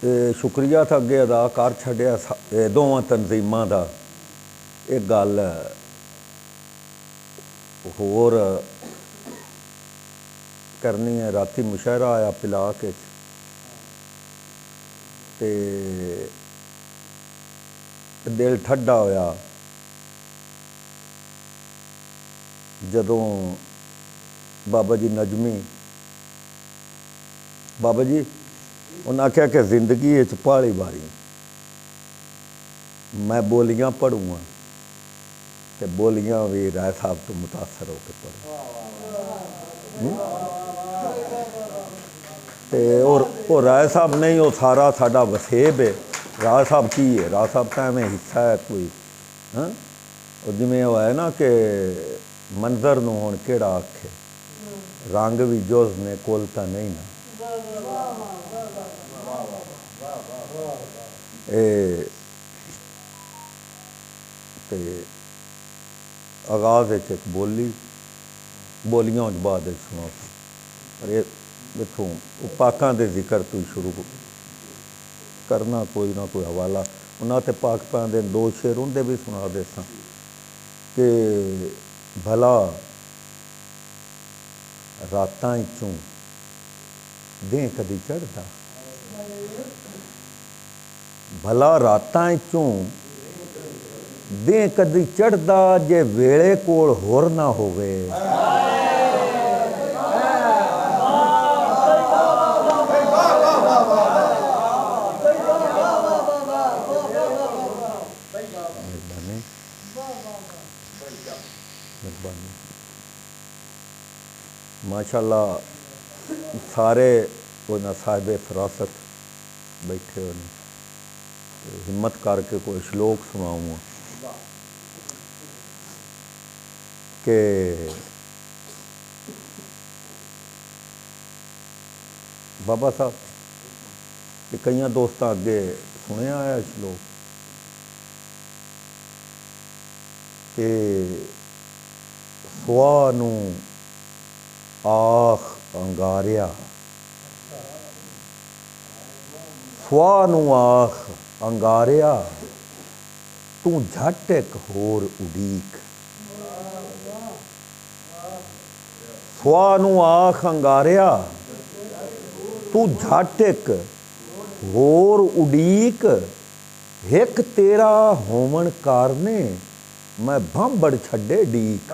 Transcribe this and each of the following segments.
शुक्रिया था अगे अदा कर छड्या दोवां तनजीमां दा। एक गल होर करनी है, राती मुशायरा आया पिलाक ते दिल ठंडा होया जदों बाबा जी नजमी बाबा जी उन्हें आख्या कि जिंदगी पहली बारी मैं बोलियां पढ़ूँगा तो बोलियां भी राय साहब तो मुतासर होकर पढ़ो। तो राय साहब नहीं, वो सारा साडा वसेब है। राय साहब की है, राय साहब का एवं हिस्सा है कोई। हाँ जिमें वो है ना कि मंजर नूं हुण केड़ा आखे, रंग भी जुज ने कोल तां नहीं ना। आगाज एक बोलियां बाद सुना, पर इतों पाकां दे जिक्र तो शुरू करना, कोई ना कोई हवाला उन्होंने तो पाक पान दे दो शेर उनके भी सुना दे सा कि भला रातां चों दें कदी चढ़दा, भला रातां चों दें कदी चढ़दा, जे वेले कोल होर ना होवे। माशाअल्लाह सारे उन्हें साहिब फरासत बैठे हुए, हिम्मत करके कोई श्लोक सुनाऊँ कि बाबा साहब कि कई दोस्त अगे सुनिया है श्लोक कि सुआ नूं आख अंगारिया, सुआ नूं आख अंगारिया, तू झट एक होर उड़ीक। सुआ नूं आख अंगारिया, तू झट एक होर उड़ीक, हिक तेरा होवन कारने मैं भांबड़ छड्डे डीक।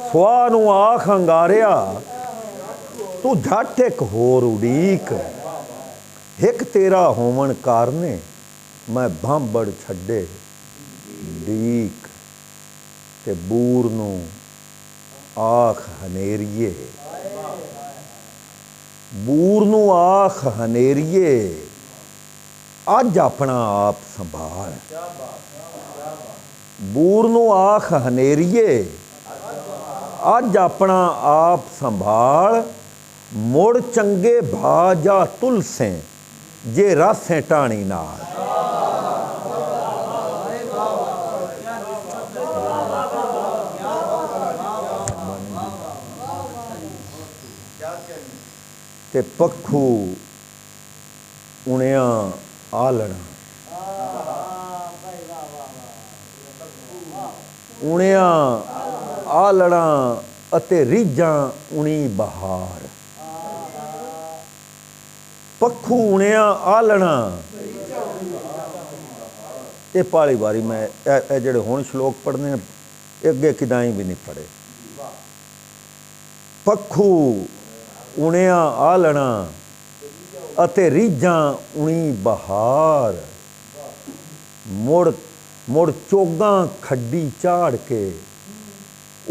सुआ नूं आख अंगारिया, तू झट एक होर उड़ीक, हिक तेरा होवन कारने मैं भांबड़ छड्डे डीक। ते बूर नूं आख हनेरिए, बूर नूं आख हनेरिए, अज अपना आप संभाल। बूर नूं आख हनेरिए, अज अपना आप संभाल, मुड़ चंगे भा जा तुलसें जे रासें टाणी नाल। ते पखू उणिया आलना, उणिया आलना अते रीझां उणी बहार। पखू उणिया आलना, ये पाली बारी मैं जेड़े हुण श्लोक पढ़ने अगे किदाई भी नहीं पढ़े। पखू उणिया आलना अते रीझां उणी बहार, मुड़ मुड़ चोगां खड्डी चाड़ के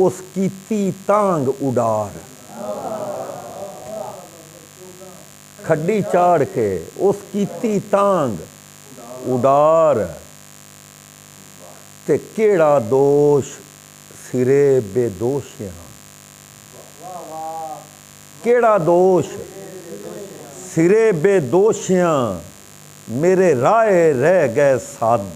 उस कीती तांग उडार। खड्डी चाड़ के उस कीती तांग उडार, ते केड़ा दोष सिरे बेदोशियां, केड़ा दोष सिरे बेदोशियां, मेरे राहे रह गए साध।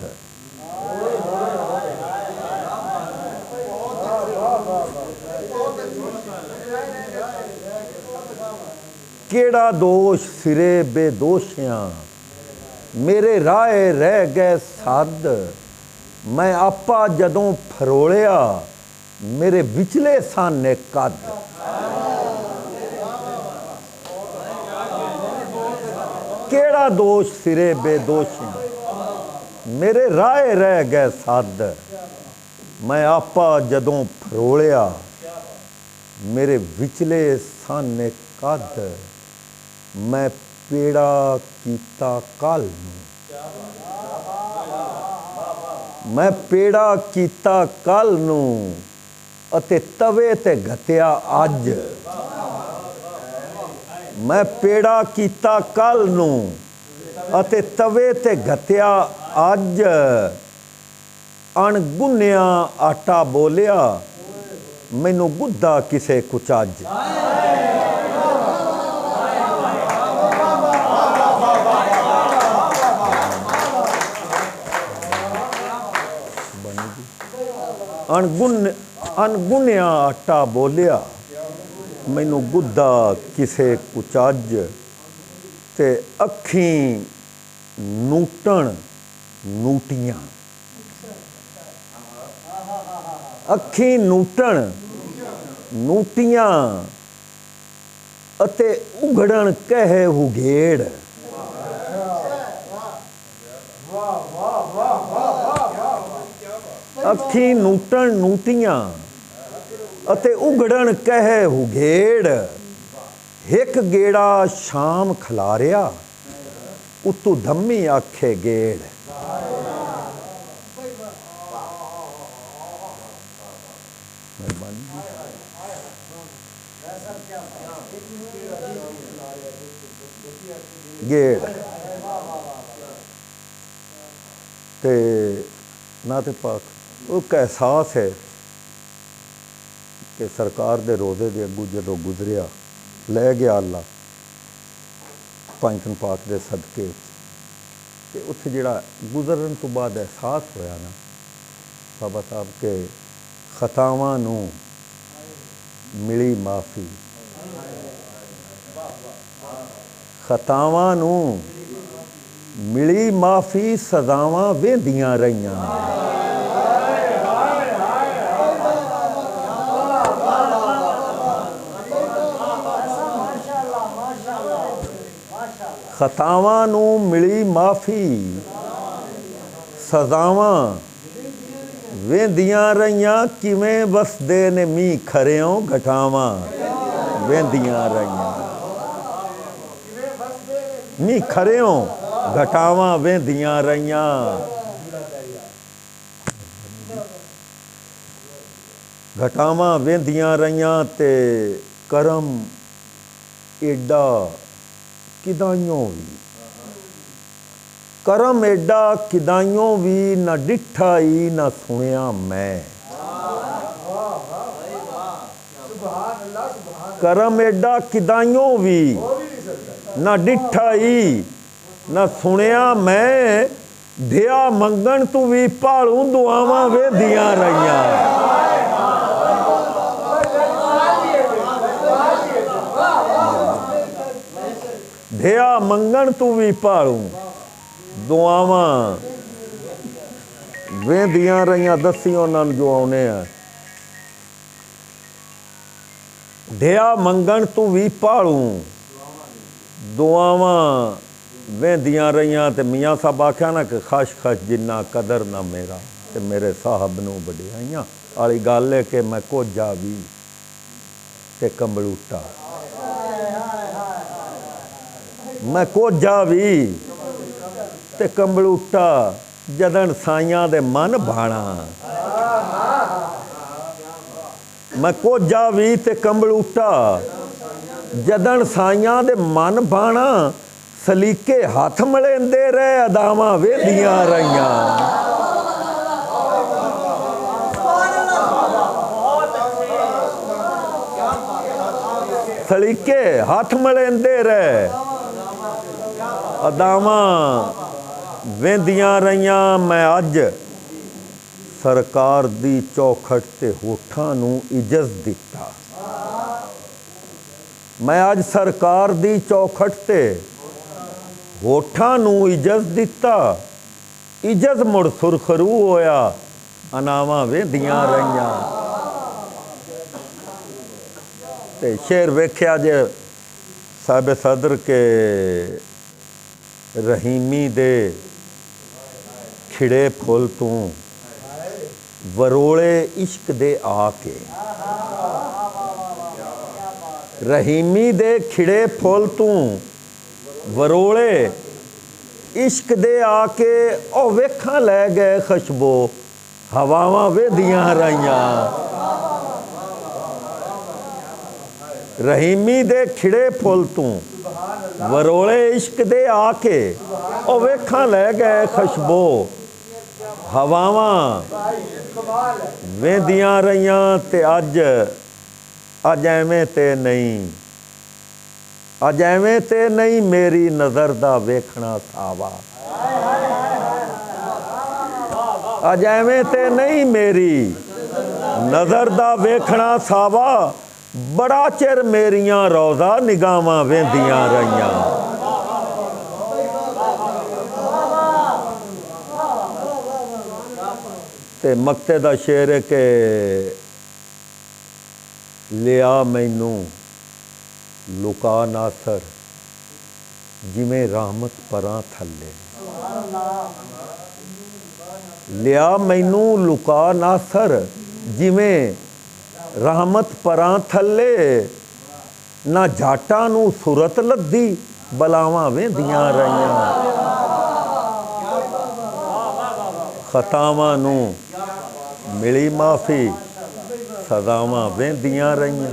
केड़ा दोष सिरे बेदोशियां, मेरे राहे रह गए साध। मैं आपा जदों फरोलिया, मेरे विचले साने कद। केड़ा दोष सिरे बेदोशियां, मेरे राहे रह गए साध। मैं आपा जदों फरोलिया, मेरे विचले साने कद। मैं पेड़ा कीता कल नूं, मैं पेड़ा कीता कल नूं अते तवे ते घत्या अज। मैं पेड़ा कीता कल नूं अते तवे ते घत्या अज। अणगुन्निया आटा बोलिया, मैनू गुद्दा किसे कुचज। अनगुन्निया आटा बोलिया, मैनू गुद्दा किसे कुचज। ते अखी नूटन नूटियां, अखी नूटन नूटियां अते उघड़न कहे हुगेड़। अखी नूटन नूटियां अते उघड़न कहे हुगेड़। हिक गेड़ा शाम खलारिया, उतू धम्मी आखे गेड़। गेड़ ते ना ते पाक एक एहसास है कि सरकार दे रोज़े दे अगू जदों गुजरिया लै गया अल्लाह पंचन पाक दे सदके ते उत्थे जिहड़ा गुजरन तो बाद एहसास होया ना बाबा साहब के खतावां नूं मिली माफ़ी, खतावां नूं मिली माफ़ी, सज़ावां वेंदियां रहियां। खतावां नूं मिली माफ़ी, सज़ावां वेंदियां रहियां। किवें वसदे ने मींह खरियों घटावां वेंदियां रहियां। मींह खरियों घटावां वेंदियां रहियां। घटावां वेंदियां रहियां ते करम एडा किदाइयों भी, करम एडा किदाइयों भी ना डिठा ही ना सुनिया मैं। करम एडा किदाइयों भी ना डिठा ही ना सुनिया मैं। दिया मंगण तू भी भालू दुआवां वेंदियां रहियां। दिया मंगण तू भी भालू दुआवां वेंदियां रहियां। दसी उन्हां जो आने आ दिया मंगण तू भी भालू दुआवां वेंदियां रहियां। ते मियाँ साहब आख्या ना कि खश खश जिन्ना कदर ना मेरा ते मेरे साहब नूं वडियाइयां वाली गल है कि मैं कोझा भी ते कंबलूटा। मैं कोझा भी ते कंबलूटा जदन साइयां दे मन भाणा। मैं कोझा भी ते कंबलूटा जदन साइयां दे मन भाणा। सलीके हथ मलेंदे रहे अदावां वेंदियां रहियां। सलीके हथ मलेंदे रहे ਅਦਾਵਾਂ ਵਹਿੰਦੀਆਂ ਰਹੀਆਂ। ਮੈਂ ਅੱਜ ਸਰਕਾਰ ਦੀ ਚੌਖਟ ਤੇ ਹੋਠਾਂ ਨੂੰ ਇਜਜ਼ ਦਿੱਤਾ। ਮੈਂ ਅੱਜ ਸਰਕਾਰ ਦੀ ਚੌਖਟ ਤੇ ਹੋਠਾਂ ਨੂੰ ਇਜਜ਼ ਦਿੱਤਾ। ਇਜਜ਼ ਮੁੜ ਸੁਰਖਰੂ ਹੋਇਆ, ਅਨਾਵਾਂ ਵਹਿੰਦੀਆਂ ਰਹੀਆਂ। ਤੇ ਸ਼ੇਰ ਵੇਖਿਆ ਜੇ ਸਾਹਿਬ ਸਦਰ ਕੇ ਰਹੀਮੀ ਦੇ ਖਿੜੇ ਫੁੱਲ ਤੂੰ ਵਰੋਲੇ ਇਸ਼ਕ ਦੇ ਆ ਕੇ। ਰਹੀਮੀ ਦੇ ਖਿੜੇ ਫੁੱਲ ਤੂੰ ਵਰੋਲੇ ਇਸ਼ਕ ਦੇ ਆ ਕੇ। ਉਹ ਵੇਖਾਂ ਲੈ ਗਏ ਖੁਸ਼ਬੋ, ਹਵਾਵਾਂ ਵਹਿੰਦੀਆਂ ਰਹੀਆਂ। ਰਹੀਮੀ ਦੇ ਖਿੜੇ ਫੁੱਲ ਤੂੰ ਵਰੋਲੇ ਇਸ਼ਕ ਦੇ ਆ ਕੇ। ਉਹ ਵੇਖਾਂ ਲੈ ਗਏ ਖੁਸ਼ਬੋ, ਹਵਾਵਾਂ ਵਹਿੰਦੀਆਂ ਰਹੀਆਂ। ਤੇ ਅੱਜ ਐਵੇਂ ਤੇ ਨਹੀਂ, ਅੱਜ ਐਵੇਂ ਤੇ ਨਹੀਂ ਮੇਰੀ ਨਜ਼ਰ ਦਾ ਵੇਖਣਾ ਸਾਵਾ। ਅੱਜ ਐਵੇਂ ਤੇ ਨਹੀਂ ਮੇਰੀ ਨਜ਼ਰ ਦਾ ਵੇਖਣਾ ਸਾਵਾ। ਬੜਾ ਚਿਰ ਮੇਰੀਆਂ ਰੌਜ਼ਾ ਨਿਗਾਹਾਂ ਵਹਿੰਦੀਆਂ ਰਹੀਆਂ। ਤੇ ਮਕਤੇ ਦਾ ਸ਼ੇਰ ਹੈ ਕਿ ਲਿਆ ਮੈਨੂੰ ਲੁਕਾ ਨਾਸਰ ਜਿਵੇਂ ਰਹਿਮਤ ਪਰਾਂ ਥੱਲੇ। ਲਿਆ ਮੈਨੂੰ ਲੁਕਾ ਨਾਸਰ ਜਿਵੇਂ ਰਹਿਮਤ ਪਰਾਂ ਥੱਲੇ। ਨਾ ਜਾਟਾਂ ਨੂੰ ਸੁਰਤ ਲੱਦੀ, ਬਲਾਵਾਂ ਵਹਿੰਦੀਆਂ ਰਹੀਆਂ। ਖਤਾਵਾਂ ਨੂੰ ਮਿਲੀ ਮਾਫੀ, ਸਦਾਵਾਂ ਵਹਿੰਦੀਆਂ ਰਹੀਆਂ।